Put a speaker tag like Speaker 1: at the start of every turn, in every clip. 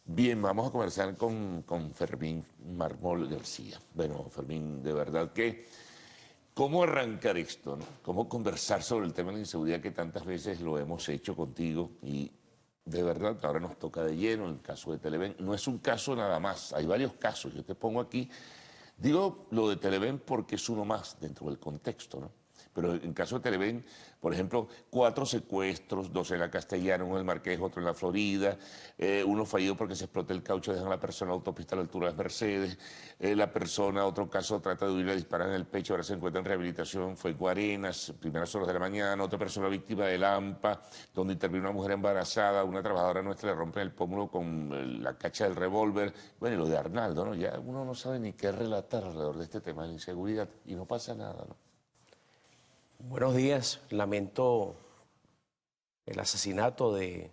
Speaker 1: Bien, vamos a conversar con Fermín Marmol García. Bueno, Fermín, de verdad que, ¿cómo arrancar esto, no? ¿Cómo conversar sobre el tema de la inseguridad que tantas veces lo hemos hecho contigo? Y de verdad, ahora nos toca de lleno el caso de Televen. No es un caso nada más, hay varios casos. Yo te pongo aquí, digo lo de Televen porque es uno más dentro del contexto, ¿no? Pero en caso de Televen, por ejemplo, 4 secuestros, 2 en la Castellana, uno en el Marqués, otro en la Florida, uno fallido porque se explota el caucho, dejan a la persona en la autopista a la altura de las Mercedes, la persona, otro caso, trata de huir, le disparan en el pecho, ahora se encuentra en rehabilitación, fue en Guarenas, primeras horas de la mañana, otra persona víctima de Lampa, donde intervino una mujer embarazada, una trabajadora nuestra le rompen el pómulo con la cacha del revólver. Bueno, y lo de Arnaldo, ¿no? Ya uno no sabe ni qué relatar alrededor de este tema de la inseguridad y no pasa nada, ¿no?
Speaker 2: Buenos días. Lamento el asesinato de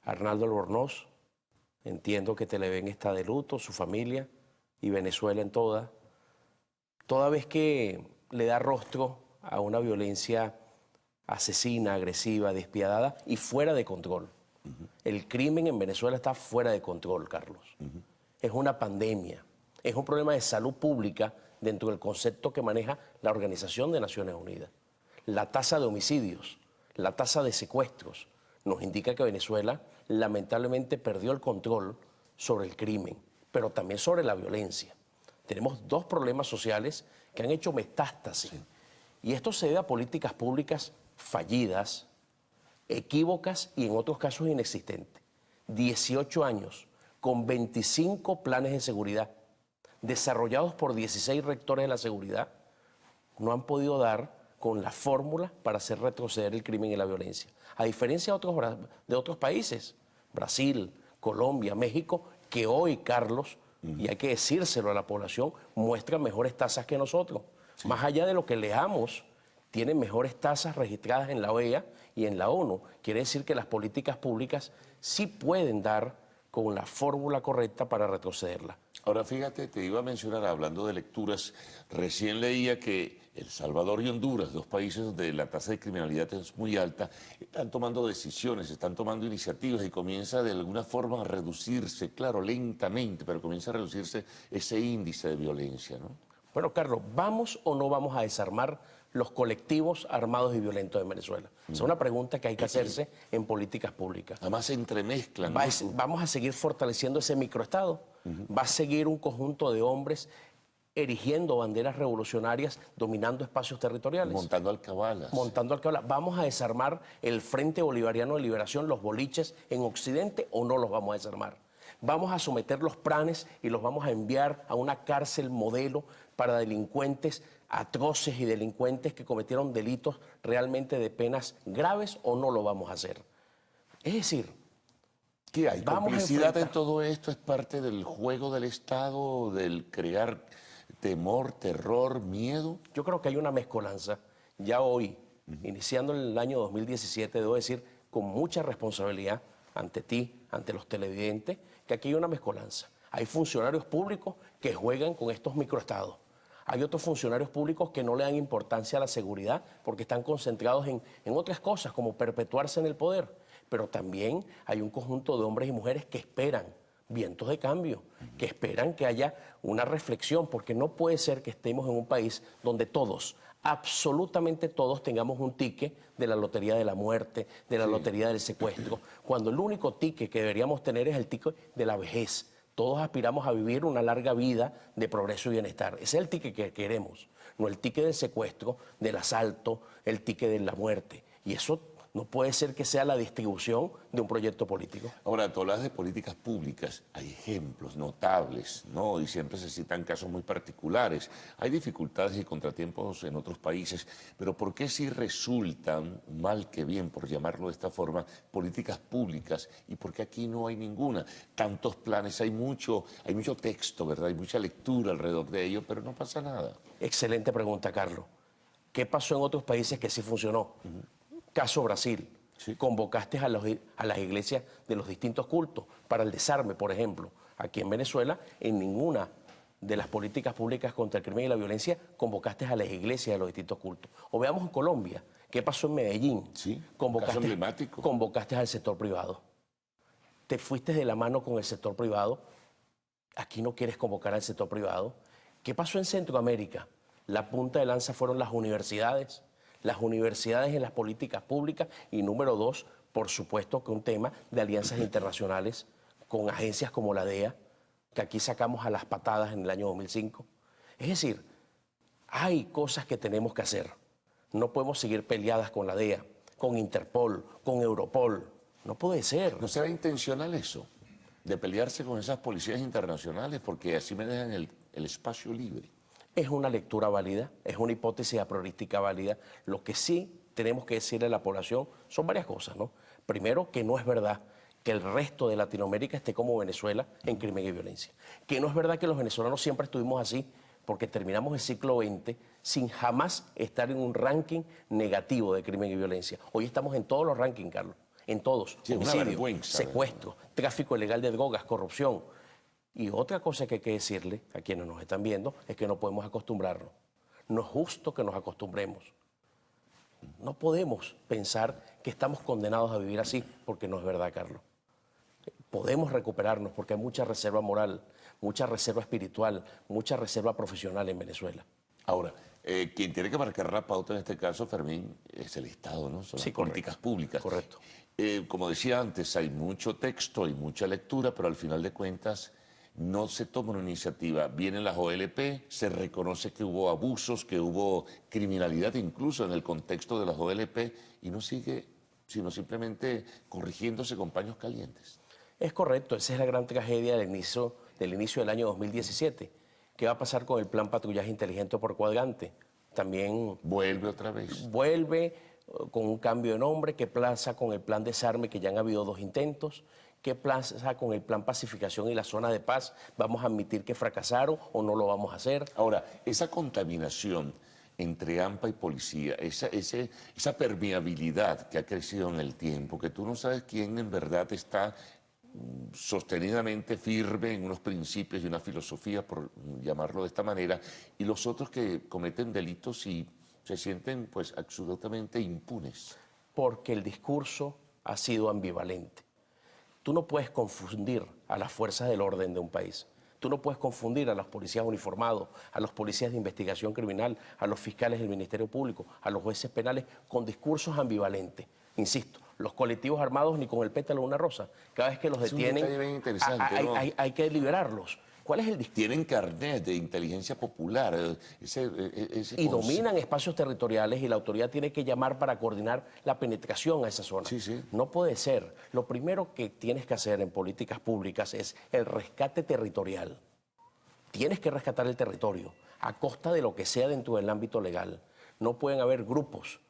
Speaker 2: Arnaldo Albornoz. Entiendo que Televen está de luto, su familia y Venezuela en toda vez que le da rostro a una violencia asesina, agresiva, despiadada y fuera de control. El crimen en Venezuela está fuera de control, Carlos. Es una pandemia, es un problema de salud pública dentro del concepto que maneja la Organización de Naciones Unidas. La tasa de homicidios, la tasa de secuestros, nos indica que Venezuela lamentablemente perdió el control sobre el crimen, pero también sobre la violencia. Tenemos dos problemas sociales que han hecho metástasis. Sí. Y esto se debe a políticas públicas fallidas, equívocas y en otros casos inexistentes. 18 años con 25 planes de seguridad desarrollados por 16 rectores de la seguridad no han podido dar con la fórmula para hacer retroceder el crimen y la violencia. A diferencia de otros países, Brasil, Colombia, México, que hoy, Carlos, y hay que decírselo a la población, muestran mejores tasas que nosotros. Sí. Más allá de lo que leamos, tienen mejores tasas registradas en la OEA y en la ONU. Quiere decir que las políticas públicas sí pueden dar con la fórmula correcta para retrocederla.
Speaker 1: Ahora fíjate, te iba a mencionar, hablando de lecturas, recién leía que El Salvador y Honduras, dos países donde la tasa de criminalidad es muy alta, están tomando decisiones, están tomando iniciativas y comienza de alguna forma a reducirse, claro, lentamente, pero comienza a reducirse ese índice de violencia, ¿no?
Speaker 2: Bueno, Carlos, ¿vamos o no vamos a desarmar los colectivos armados y violentos de Venezuela? Es una pregunta que hay que hacerse en políticas públicas.
Speaker 1: Además se entremezclan, ¿no?
Speaker 2: Vamos a seguir fortaleciendo ese microestado. Va a seguir un conjunto de hombres erigiendo banderas revolucionarias, dominando espacios territoriales.
Speaker 1: Montando alcabalas.
Speaker 2: Montando alcabalas. ¿Vamos a desarmar el Frente Bolivariano de Liberación, los boliches en Occidente, o no los vamos a desarmar? Vamos a someter los planes y los vamos a enviar a una cárcel modelo para delincuentes atroces y delincuentes que cometieron delitos realmente de penas graves, o no lo vamos a hacer. Es decir,
Speaker 1: ¿qué hay? ¿Complicidad en todo esto? ¿Es parte del juego del Estado, del crear temor, terror, miedo?
Speaker 2: Yo creo que hay una mezcolanza. Ya hoy, iniciando el año 2017, debo decir con mucha responsabilidad ante ti, ante los televidentes, que aquí hay una mezcolanza. Hay funcionarios públicos que juegan con estos microestados. Hay otros funcionarios públicos que no le dan importancia a la seguridad porque están concentrados en otras cosas, como perpetuarse en el poder. Pero también hay un conjunto de hombres y mujeres que esperan vientos de cambio, que esperan que haya una reflexión, porque no puede ser que estemos en un país donde todos, absolutamente todos, tengamos un ticket de la lotería de la muerte, de la lotería del secuestro, cuando el único ticket que deberíamos tener es el ticket de la vejez. Todos aspiramos a vivir una larga vida de progreso y bienestar. Ese es el ticket que queremos, no el ticket del secuestro, del asalto, el ticket de la muerte. Y eso no puede ser que sea la distribución de un proyecto político.
Speaker 1: Ahora, tú hablas de políticas públicas, hay ejemplos notables, ¿no? Y siempre se citan casos muy particulares. Hay dificultades y contratiempos en otros países, pero ¿por qué sí resultan, mal que bien, por llamarlo de esta forma, políticas públicas? ¿Y por qué aquí no hay ninguna? Tantos planes, hay mucho texto, ¿verdad? Hay mucha lectura alrededor de ello, pero no pasa nada.
Speaker 2: Excelente pregunta, Carlos. ¿Qué pasó en otros países que sí funcionó? Caso Brasil. Sí. Convocaste a las iglesias de los distintos cultos para el desarme, por ejemplo. Aquí en Venezuela, en ninguna de las políticas públicas contra el crimen y la violencia, convocaste a las iglesias de los distintos cultos. O veamos en Colombia, ¿qué pasó en Medellín?
Speaker 1: Sí,
Speaker 2: caso emblemático. Convocaste al sector privado. te fuiste de la mano con el sector privado, aquí no quieres convocar al sector privado. ¿Qué pasó en Centroamérica? La punta de lanza fueron las universidades en las políticas públicas y número dos, por supuesto que un tema de alianzas internacionales con agencias como la DEA, que aquí sacamos a las patadas en el año 2005. Es decir, hay cosas que tenemos que hacer. No podemos seguir peleadas con la DEA, con Interpol, con Europol. No puede ser.
Speaker 1: ¿No será intencional eso? De pelearse con esas policías internacionales porque así me dejan el espacio libre.
Speaker 2: Es una lectura válida, es una hipótesis a priorística válida. Lo que sí tenemos que decirle a la población son varias cosas, ¿no? Primero, que no es verdad que el resto de Latinoamérica esté como Venezuela en crimen y violencia. Que no es verdad que los venezolanos siempre estuvimos así, porque terminamos el siglo XX sin jamás estar en un ranking negativo de crimen y violencia. Hoy estamos en todos los rankings, Carlos, en todos.
Speaker 1: Sí,
Speaker 2: homicidio,
Speaker 1: una vergüenza,
Speaker 2: secuestro, tráfico ilegal de drogas, corrupción. Y otra cosa que hay que decirle a quienes nos están viendo es que no podemos acostumbrarnos. No es justo que nos acostumbremos. No podemos pensar que estamos condenados a vivir así, porque no es verdad, Carlos. Podemos recuperarnos porque hay mucha reserva moral, mucha reserva espiritual, mucha reserva profesional en Venezuela.
Speaker 1: Ahora, quien tiene que marcar la pauta en este caso, Fermín, es el Estado, ¿no? Son
Speaker 2: Sí,
Speaker 1: las políticas públicas.
Speaker 2: Correcto.
Speaker 1: Como decía antes, hay mucho texto, hay mucha lectura, pero al final de cuentas no se toma una iniciativa. Vienen las OLP, se reconoce que hubo abusos, que hubo criminalidad incluso en el contexto de las OLP y no sigue, sino simplemente corrigiéndose con paños calientes.
Speaker 2: Es correcto, esa es la gran tragedia del inicio del año 2017. ¿Qué va a pasar con el plan patrullaje inteligente por cuadrante? También
Speaker 1: Vuelve otra vez.
Speaker 2: vuelve con un cambio de nombre. ¿Qué pasa con el plan desarme, que ya han habido 2 intentos? ¿Qué pasa con el plan pacificación y la zona de paz? ¿Vamos a admitir que fracasaron o no lo vamos a hacer?
Speaker 1: Ahora, esa contaminación entre AMPA y policía, esa permeabilidad que ha crecido en el tiempo, que tú no sabes quién en verdad está sostenidamente firme en unos principios y una filosofía, por llamarlo de esta manera, y los otros que cometen delitos y se sienten pues absolutamente impunes.
Speaker 2: Porque el discurso ha sido ambivalente. Tú no puedes confundir a las fuerzas del orden de un país. Tú no puedes confundir a los policías uniformados, a los policías de investigación criminal, a los fiscales del Ministerio Público, a los jueces penales con discursos ambivalentes. Insisto, los colectivos armados ni con el pétalo de una rosa. Cada vez que los detienen,
Speaker 1: Es un detalle bien interesante, ¿no?
Speaker 2: hay que liberarlos. ¿Cuál es el discurso?
Speaker 1: Tienen carnet de inteligencia popular.
Speaker 2: Y dominan espacios territoriales y la autoridad tiene que llamar para coordinar la penetración a esa zona.
Speaker 1: Sí, sí.
Speaker 2: No puede ser. Lo primero que tienes que hacer en políticas públicas es el rescate territorial. Tienes que rescatar el territorio a costa de lo que sea dentro del ámbito legal. No pueden haber grupos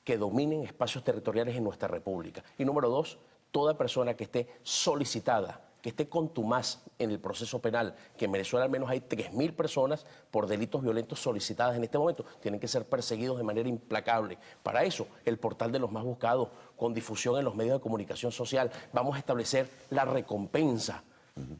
Speaker 2: que dominen espacios territoriales en nuestra república. Y número 2, toda persona que esté solicitada, que esté contumaz en el proceso penal, que en Venezuela al menos hay 3.000 personas por delitos violentos solicitadas en este momento, tienen que ser perseguidos de manera implacable. Para eso, el portal de los más buscados, con difusión en los medios de comunicación social, vamos a establecer la recompensa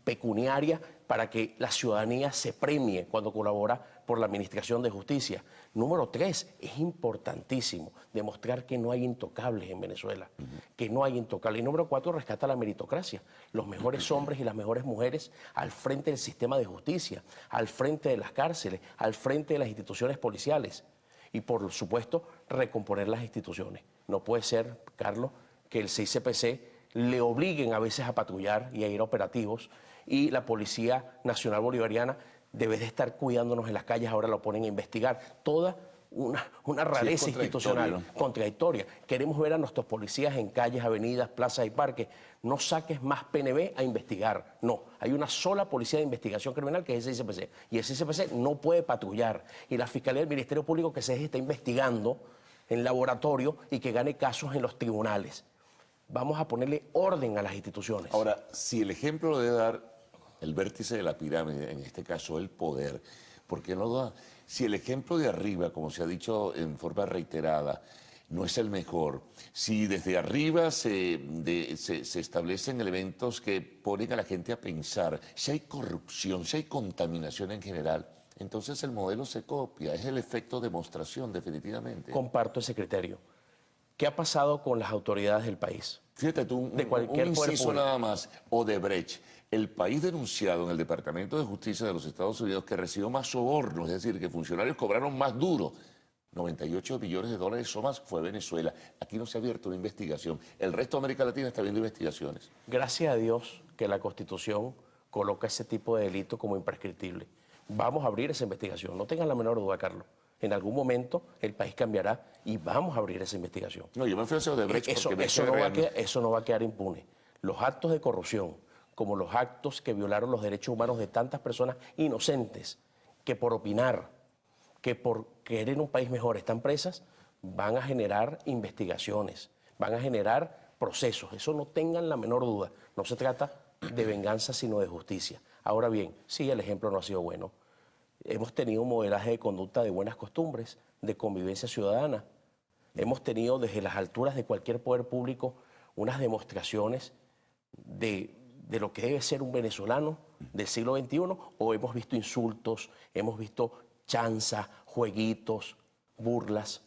Speaker 2: pecuniaria para que la ciudadanía se premie cuando colabora por la administración de justicia. Número 3, es importantísimo demostrar que no hay intocables en Venezuela, que no hay intocables. Y número 4, rescata la meritocracia, los mejores hombres y las mejores mujeres al frente del sistema de justicia, al frente de las cárceles, al frente de las instituciones policiales. Y por supuesto, recomponer las instituciones. No puede ser, Carlos, que el CICPC le obliguen a veces a patrullar y a ir a operativos y la Policía Nacional Bolivariana debe de estar cuidándonos en las calles, ahora lo ponen a investigar. Toda una rareza institucional contradictoria. Queremos ver a nuestros policías en calles, avenidas, plazas y parques. No saques más PNV a investigar. No, hay una sola policía de investigación criminal que es el CICPC y el CICPC no puede patrullar. Y la Fiscalía del Ministerio Público que se está investigando en laboratorio y que gane casos en los tribunales. Vamos a ponerle orden a las instituciones.
Speaker 1: Ahora, si el ejemplo lo debe dar el vértice de la pirámide, en este caso el poder, ¿por qué no da? Si el ejemplo de arriba, como se ha dicho en forma reiterada, no es el mejor, si desde arriba se establecen elementos que ponen a la gente a pensar, si hay corrupción, si hay contaminación en general, entonces el modelo se copia, es el efecto demostración definitivamente.
Speaker 2: Comparto ese criterio. ¿Qué ha pasado con las autoridades del país?
Speaker 1: Fíjate tú,
Speaker 2: De cualquier
Speaker 1: un
Speaker 2: poder
Speaker 1: inciso
Speaker 2: público.
Speaker 1: nada más. Odebrecht, el país denunciado en el Departamento de Justicia de los Estados Unidos que recibió más sobornos, es decir, que funcionarios cobraron más duro. 98 billones de dólares o más fue Venezuela. Aquí no se ha abierto una investigación. El resto de América Latina está viendo investigaciones.
Speaker 2: Gracias a Dios que la Constitución coloca ese tipo de delito como imprescriptible. Vamos a abrir esa investigación, no tengan la menor duda, Carlos. En algún momento el país cambiará y vamos a abrir esa investigación.
Speaker 1: No, yo me fui a Odebrecht porque me
Speaker 2: Eso
Speaker 1: quedé
Speaker 2: no va a
Speaker 1: realmente-
Speaker 2: eso no va a quedar impune. Los actos de corrupción, como los actos que violaron los derechos humanos de tantas personas inocentes, que por opinar, que por querer un país mejor están presas, van a generar investigaciones, van a generar procesos. Eso no tengan la menor duda. No se trata de venganza, sino de justicia. Ahora bien, sí, el ejemplo no ha sido bueno. Hemos tenido un modelaje de conducta de buenas costumbres, de convivencia ciudadana. Hemos tenido desde las alturas de cualquier poder público unas demostraciones de lo que debe ser un venezolano del siglo XXI, o hemos visto insultos, hemos visto chanza, jueguitos, burlas.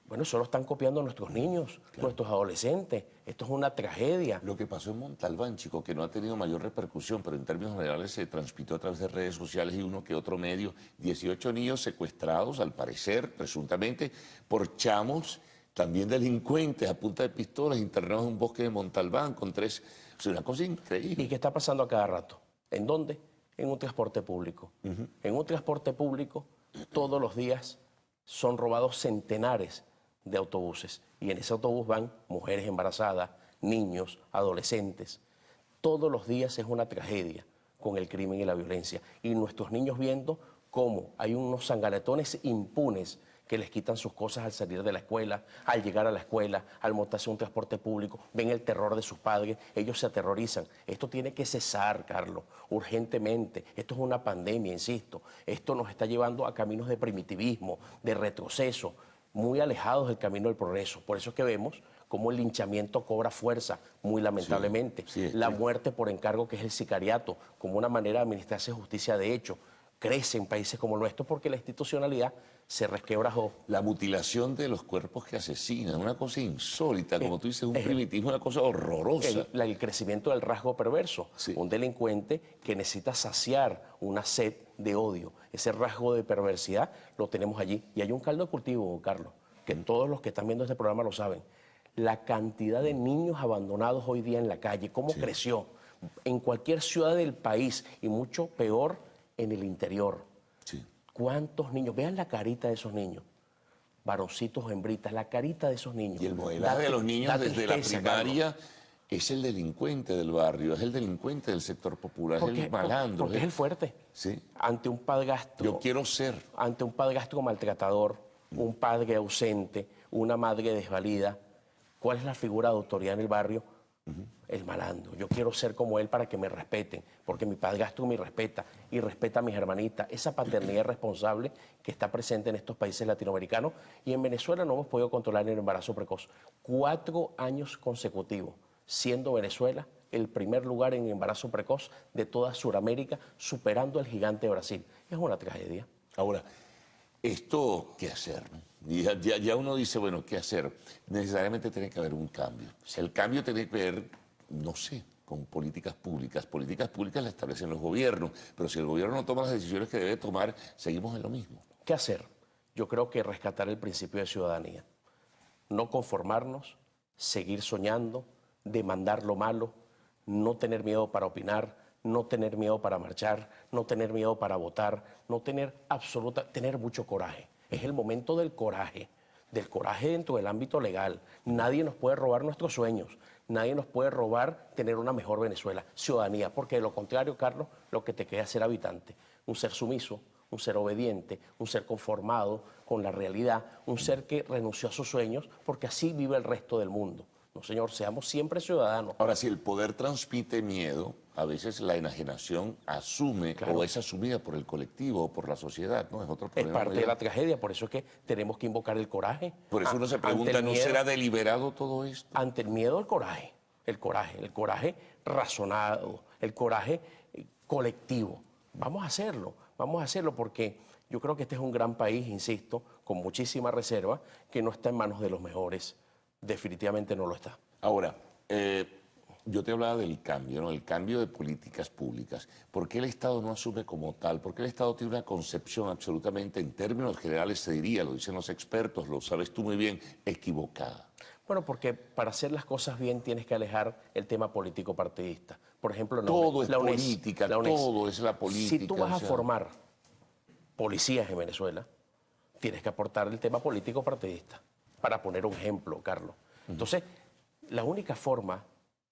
Speaker 2: Bueno, eso lo están copiando nuestros niños, nuestros adolescentes. Esto es una tragedia.
Speaker 1: Lo que pasó en Montalbán, chico, que no ha tenido mayor repercusión, pero en términos generales se transmitió a través de redes sociales y uno que otro medio. 18 niños secuestrados, al parecer, presuntamente, por chamos, también delincuentes, a punta de pistolas, internados en un bosque de Montalbán con 3... O sea, una cosa
Speaker 2: ¿Y
Speaker 1: increíble.
Speaker 2: qué está pasando a cada rato? ¿En dónde? En un transporte público. En un transporte público, todos los días son robados centenares de autobuses. Y en ese autobús van mujeres embarazadas, niños, adolescentes. Todos los días es una tragedia con el crimen y la violencia. Y nuestros niños viendo cómo hay unos sangaletones impunes que les quitan sus cosas al salir de la escuela, al llegar a la escuela, al montarse un transporte público, ven el terror de sus padres, ellos se aterrorizan. Esto tiene que cesar, Carlos, urgentemente. Esto es una pandemia, insisto. Esto nos está llevando a caminos de primitivismo, de retroceso, muy alejados del camino del progreso. Por eso es que vemos cómo el linchamiento cobra fuerza, muy lamentablemente.
Speaker 1: Sí,
Speaker 2: La muerte por encargo, que es el sicariato, como una manera de administrarse justicia de hecho, crece en países como el nuestro porque la institucionalidad se resquebrajó.
Speaker 1: La mutilación de los cuerpos que asesinan, una cosa insólita, como tú dices, un primitivismo, una cosa horrorosa.
Speaker 2: El crecimiento del rasgo perverso.
Speaker 1: Sí.
Speaker 2: Un delincuente que necesita saciar una sed de odio. Ese rasgo de perversidad lo tenemos allí. Y hay un caldo de cultivo, Carlos, que todos los que están viendo este programa lo saben. La cantidad de niños abandonados hoy día en la calle, cómo creció en cualquier ciudad del país y mucho peor en el interior.
Speaker 1: Sí.
Speaker 2: ¿Cuántos niños? Vean la carita de esos niños. Varoncitos o hembritas, la carita de esos niños.
Speaker 1: Y el modelaje de los niños
Speaker 2: Da
Speaker 1: desde la
Speaker 2: tristeza,
Speaker 1: primaria
Speaker 2: Carlos,
Speaker 1: es el delincuente del barrio, es el delincuente del sector popular, es el malandro.
Speaker 2: porque es el fuerte.
Speaker 1: Sí.
Speaker 2: Ante un padrastro,
Speaker 1: Yo quiero ser.
Speaker 2: ante un padrastro maltratador, un padre ausente, una madre desvalida, ¿cuál es la figura de autoridad en el barrio? El malandro. Yo quiero ser como él para que me respeten, porque mi padrastro me respeta y respeta a mis hermanitas. Esa paternidad responsable que está presente en estos países latinoamericanos, y en Venezuela no hemos podido controlar el embarazo precoz. 4 años consecutivos, siendo Venezuela el primer lugar en embarazo precoz de toda Sudamérica, superando al gigante de Brasil. Es una tragedia.
Speaker 1: Ahora, esto, ¿qué hacer? ¿No? Y ya uno dice, bueno, ¿qué hacer? Necesariamente tiene que haber un cambio. El cambio tiene que ver, no sé, con políticas públicas. Políticas públicas las establecen los gobiernos, pero si el gobierno no toma las decisiones que debe tomar, seguimos en lo mismo.
Speaker 2: ¿Qué hacer? Yo creo que rescatar el principio de ciudadanía. No conformarnos, seguir soñando, demandar lo malo, no tener miedo para opinar, no tener miedo para marchar, no tener miedo para votar, no tener tener mucho coraje. Es el momento del coraje dentro del ámbito legal. Nadie nos puede robar nuestros sueños, nadie nos puede robar tener una mejor Venezuela, ciudadanía, porque de lo contrario, Carlos, lo que te queda es ser habitante, un ser sumiso, un ser obediente, un ser conformado con la realidad, un ser que renunció a sus sueños, porque así vive el resto del mundo. No, señor, seamos siempre ciudadanos.
Speaker 1: Ahora, si el poder transmite miedo, a veces la enajenación asume o es asumida por el colectivo o por la sociedad, ¿no? Es otro
Speaker 2: Es
Speaker 1: problema.
Speaker 2: parte de la tragedia, por eso es que tenemos que invocar el coraje.
Speaker 1: Por eso uno se pregunta, ¿no será deliberado todo esto?
Speaker 2: Ante el miedo, el coraje razonado, el coraje colectivo. Vamos a hacerlo porque yo creo que este es un gran país, insisto, con muchísima reserva, que no está en manos de los mejores definitivamente no lo está.
Speaker 1: Ahora, yo te hablaba del cambio, ¿no? El cambio de políticas públicas. ¿Por qué el Estado no asume como tal? ¿Por qué el Estado tiene una concepción absolutamente, en términos generales se diría, lo dicen los expertos, lo sabes tú muy bien, equivocada?
Speaker 2: Bueno, porque para hacer las cosas bien tienes que alejar el tema político partidista. Por ejemplo,
Speaker 1: Todo es
Speaker 2: la
Speaker 1: política,
Speaker 2: la UNES.
Speaker 1: todo es la política.
Speaker 2: Si tú vas
Speaker 1: o
Speaker 2: a
Speaker 1: sea,
Speaker 2: formar policías en Venezuela, tienes que aportar el tema político partidista. Para poner un ejemplo, Carlos. Entonces, la única forma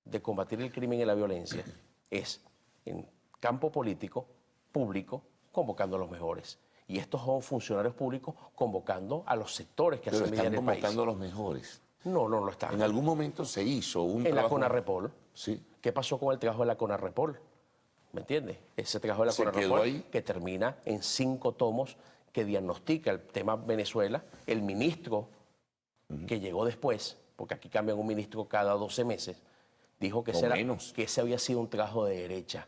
Speaker 2: de combatir el crimen y la violencia es en campo político, público, convocando a los mejores. Y estos son funcionarios públicos convocando a los sectores que
Speaker 1: pero
Speaker 2: hacen vida
Speaker 1: están
Speaker 2: en el país.
Speaker 1: convocando a los mejores.
Speaker 2: No, no lo están.
Speaker 1: En algún momento se hizo un
Speaker 2: En la
Speaker 1: trabajo...
Speaker 2: CONARREPOL.
Speaker 1: Sí.
Speaker 2: ¿Qué pasó con el trabajo de la CONARREPOL? ¿Me entiendes? Ese trabajo de la
Speaker 1: ¿Se quedó
Speaker 2: CONARREPOL
Speaker 1: ahí?
Speaker 2: que termina en 5 tomos que diagnostica el tema Venezuela. El ministro que llegó después, porque aquí cambian un ministro cada 12 meses, dijo que, que ese había sido un trabajo de derecha.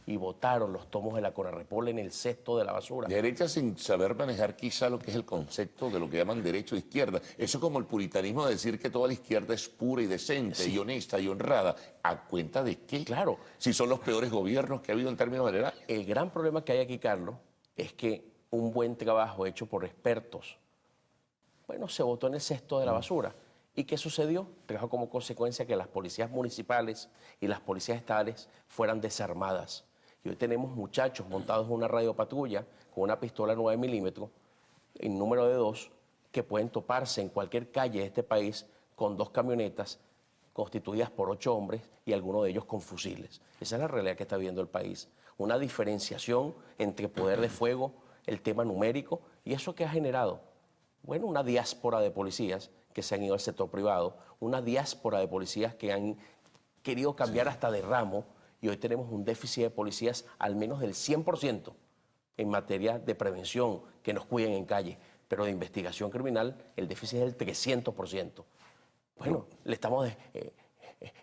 Speaker 2: Y votaron los tomos de la CONARREPOL en el cesto de la basura.
Speaker 1: Derecha sin saber manejar quizá lo que es el concepto de lo que llaman derecho e izquierda. Eso es como el puritanismo de decir que toda la izquierda es pura y decente y honesta y honrada. ¿A cuenta de qué?
Speaker 2: Claro.
Speaker 1: Si son los peores gobiernos que ha habido en términos generales.
Speaker 2: El gran problema que hay aquí, Carlos, es que un buen trabajo hecho por expertos, bueno, se votó en el cesto de la basura. ¿Y qué sucedió? Trajo como consecuencia que las policías municipales y las policías estatales fueran desarmadas. Y hoy tenemos muchachos montados en una radiopatrulla con una pistola 9 milímetros, en número de 2, que pueden toparse en cualquier calle de este país con 2 camionetas constituidas por 8 hombres y algunos de ellos con fusiles. Esa es la realidad que está viviendo el país. Una diferenciación entre poder de fuego, el tema numérico, y eso que ha generado, bueno, una diáspora de policías que se han ido al sector privado, una diáspora de policías que han querido cambiar hasta de ramo, y hoy tenemos un déficit de policías al menos del 100% en materia de prevención, que nos cuiden en calle, pero de investigación criminal el déficit es del 300%. Bueno, le estamos...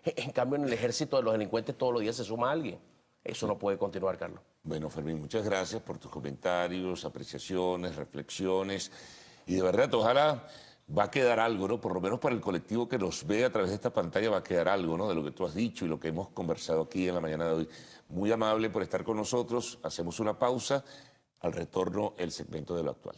Speaker 2: en cambio, en el ejército de los delincuentes todos los días se suma alguien. Eso no puede continuar, Carlos.
Speaker 1: Bueno, Fermín, muchas gracias por tus comentarios, apreciaciones, reflexiones. Y de verdad, ojalá va a quedar algo, ¿no? Por lo menos para el colectivo que nos ve a través de esta pantalla va a quedar algo, ¿no? De lo que tú has dicho y lo que hemos conversado aquí en la mañana de hoy. Muy amable por estar con nosotros. Hacemos una pausa. Al retorno, el segmento de lo actual.